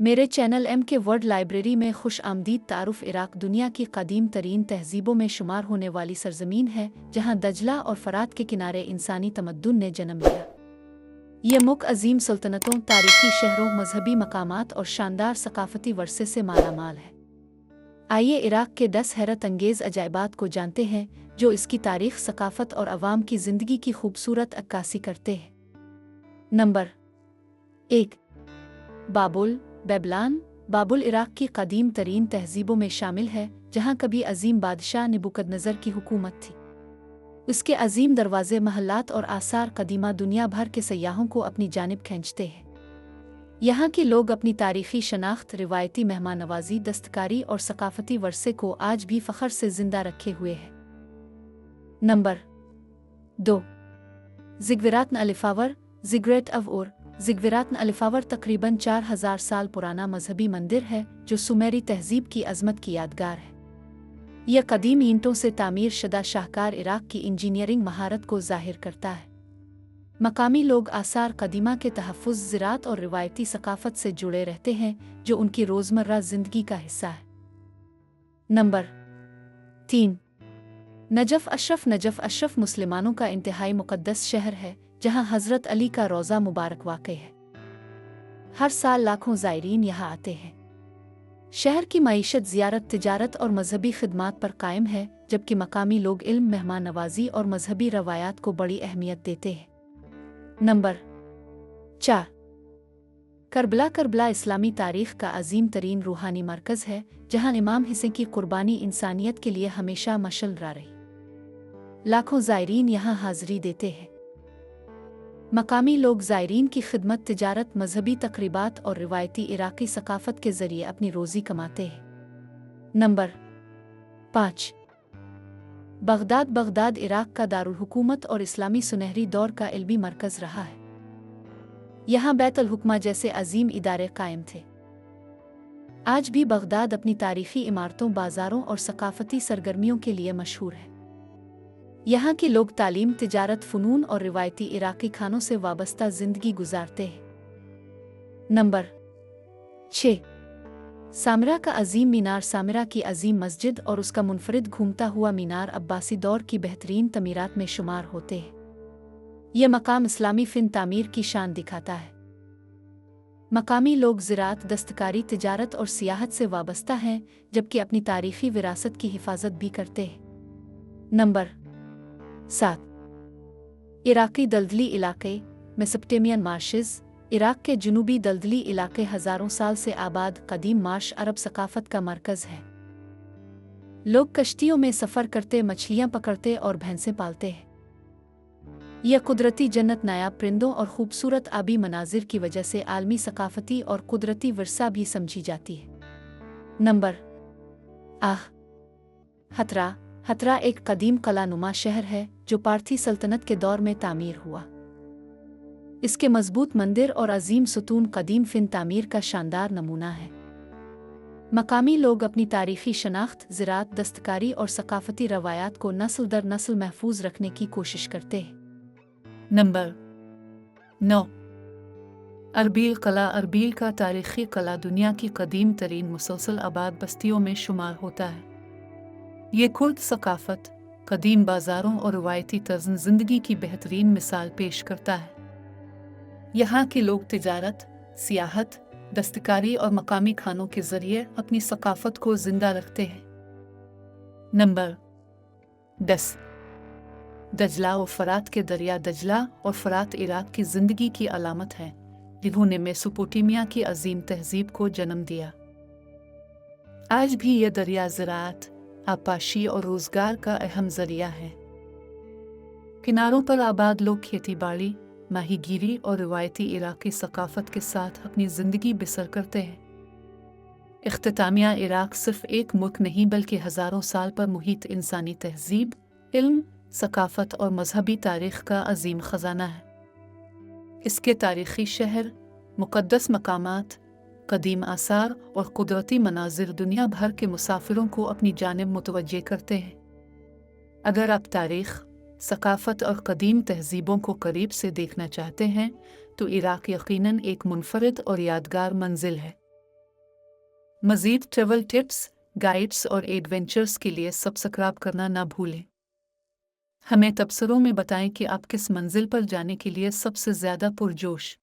मेरे channel M के world library में खुश आमदीद तारुफ। इराक दुनिया की कदीम तरीन तहजीबों में शुमार होने वाली सरजमीन है जहाँ दजला और फरात के किनारे इंसानी तमद्दुन ने जन्म लिया। यह मुल्क अजीम सल्तनतों, तारीखी शहरों, मजहबी मकामात और शानदार सकाफती वर्से से मालामाल है। आइए इराक के 10 हैरत अंगेज़ अजायबात को जानते हैं जो इसकी तारीख, सकाफत और अवाम की ज़िंदगी की खूबसूरत अक्कासी करते हैं। नंबर 1, बाबुल बेबलान। बाबुल इराक की कदीम तरीन तहजीबों में शामिल है जहाँ कभी अजीम बादशाह नेबुकदनज़र की हुकूमत थी। उसके अजीम दरवाजे, महल्लात और आसार कदीमा दुनिया भर के सयाहों को अपनी जानिब खींचते हैं। यहाँ के लोग अपनी तारीखी शनाख्त, रिवायती मेहमान नवाजी, दस्तकारी और सकाफती वर्से को आज भी फ़ख्र से ज़िंदा रखे हुए हैं। नंबर 2, ज़िगविरात अलिफावर। ज़िगरेट अवउर। ज़िगविरात अलिफावर तकरीबन 4000 साल पुराना मजहबी मंदिर है जो सुमेरी तहजीब की अज़मत की यादगार है। यह कदीम ईंटों से तामीर शुदा शाहकार इराक की इंजीनियरिंग महारत को ज़ाहिर करता है। मकामी लोग आसार कदीमा के तहफ़्फ़ुज़, ज़राअत और रिवायती सकाफ़त से जुड़े रहते हैं जो उनकी रोज़मर्रा ज़िंदगी का हिस्सा है। Number 3, Najaf Ashraf. Najaf Ashraf मुसलमानों का इंतहाई मुक़द्दस शहर है जहाँ हज़रत अली का रोज़ा मुबारक वाक़ई है। हर साल लाखों ज़ायरीन यहाँ आते हैं। शहर की मईशत ज़ियारत, तिजारत और मजहबी खिदमात पर कायम है, जबकि मकामी लोग इल्म, मेहमान नवाजी और मजहबी रवायात को बड़ी अहमियत देते हैं। Number 4, Karbala. करबला इस्लामी तारीख़ का अजीम तरीन रूहानी मरकज़ है जहाँ इमाम हुसैन की कुर्बानी इंसानियत के लिए हमेशा मशअल रही। लाखों ज़ायरीन यहाँ हाज़िरी देते हैं। मकामी लोग ज़ायरीन की खिदमत, तिजारत, मजहबी तकरीबात और रिवायती इराक़ी सकाफ़त के ज़रिए अपनी रोज़ी कमाते हैं। Number 5, Baghdad. बगदाद इराक का दारुल हुकूमत और इस्लामी सुनहरी दौर का इल्मी मरकज़ रहा है। यहाँ बैतुल हुक्मा जैसे अजीम इदारे कायम थे। आज भी बगदाद अपनी तारीख़ी इमारतों, बाज़ारों और सकाफ़ती सरगर्मियों के लिए मशहूर है। यहाँ के लोग तालीम, तिजारत, फ़नून और रिवायती इराक़ी खानों से वाबस्ता ज़िंदगी गुजारते हैं। नंबर 6, सामिरा का अजीम मीनार। सामिरा की अजीम मस्जिद और उसका मुनफरिद घूमता हुआ मीनार अब्बासी दौर की बेहतरीन तमीरात में शुमार होते हैं। यह मकाम इस्लामी फ़िन तामीर की शान दिखाता है। मकामी लोग ज़राअत, दस्तकारी, तिजारत और सियाहत से वाबस्ता हैं, जबकि अपनी तारीख़ी विरासत की हिफाजत भी करते हैं। नंबर 7, इराक़ी दलदली इलाक़े। Mesopotamian marches. इराक़ के जनूबी दलदली इलाक़े हज़ारों साल से आबाद कदीम मार्श अरब सकाफ़त का मरकज़ है। लोग कश्तियों में सफ़र करते, मछलियाँ पकड़ते और भैंसें पालते हैं। यह कुदरती जन्नत नायाब परिंदों और खूबसूरत आबी मनाजिर की वजह से आलमी सकाफ़ती और कुदरती विरसा भी समझी जाती है। नंबर 8, हतरा। हतरा एक कदीम कलानुमा शहर है जो पारथी सल्तनत के दौर में तामीर हुआ। इसके मजबूत मंदिर और अजीम सुतून कदीम फ़िन तामीर का शानदार नमूना है। मकामी लोग अपनी तारीख़ी शनाख्त, ज़राअत, दस्तकारी और सकाफ़ती रवायात को नस्ल दर नस्ल महफूज रखने की कोशिश करते हैं। नंबर 9, अरबील कला। अरबील का तारीख़ी कला दुनिया की कदीम तरीन मुसलसल आबाद बस्तियों में शुमार होता है। ये खुद सकाफ़त, कदीम बाज़ारों और रवायती तर्ज़ ज़िंदगी की बेहतरीन मिसाल पेश करता है। यहाँ के लोग तिजारत, सियाहत, दस्तकारी और मकामी खानों के ज़रिए अपनी सकाफ़त को ज़िंदा रखते हैं। नंबर 10, दजला और फ़रात के दरिया। दजला और फ़रात इराक़ की ज़िंदगी की अलामत है, जिन्होंने मेसोपोटामिया की अजीम तहज़ीब को जन्म दिया। आज भी यह दरिया ज़राअत, आपाशी और रोज़गार का अहम ज़रिया है। किनारों पर आबाद लोग खेती बाड़ी, माहीगीरी और रिवायती इराक़ी सकाफ़त के साथ अपनी ज़िंदगी बसर करते हैं। इख्तितामिया इराक़ सिर्फ़ एक मुल्क नहीं बल्कि हज़ारों साल पर मुहित इंसानी तहज़ीब, इल्म, सकाफ़त और मजहबी तारीख़ का अजीम ख़ज़ाना है। इसके तारीख़ी शहर, मुक़द्दस मकामात, कदीम आसार और कुदरती मनाजिर दुनिया भर के मुसाफिरों को अपनी जानिब मुतवज्जे करते हैं। अगर आप तारीख़, सकाफ़त और कदीम तहज़ीबों को करीब से देखना चाहते हैं तो इराक़ यकीनन एक मुनफ़रिद और यादगार मंजिल है। مزید ٹریول ٹپس، گائیڈز اور ایڈونچرز کے لیے سبسکرائب کرنا نہ بھولیں۔ ہمیں تبصروں میں بتائیں کہ آپ کس منزل پر جانے کے لیے سب سے زیادہ پرجوش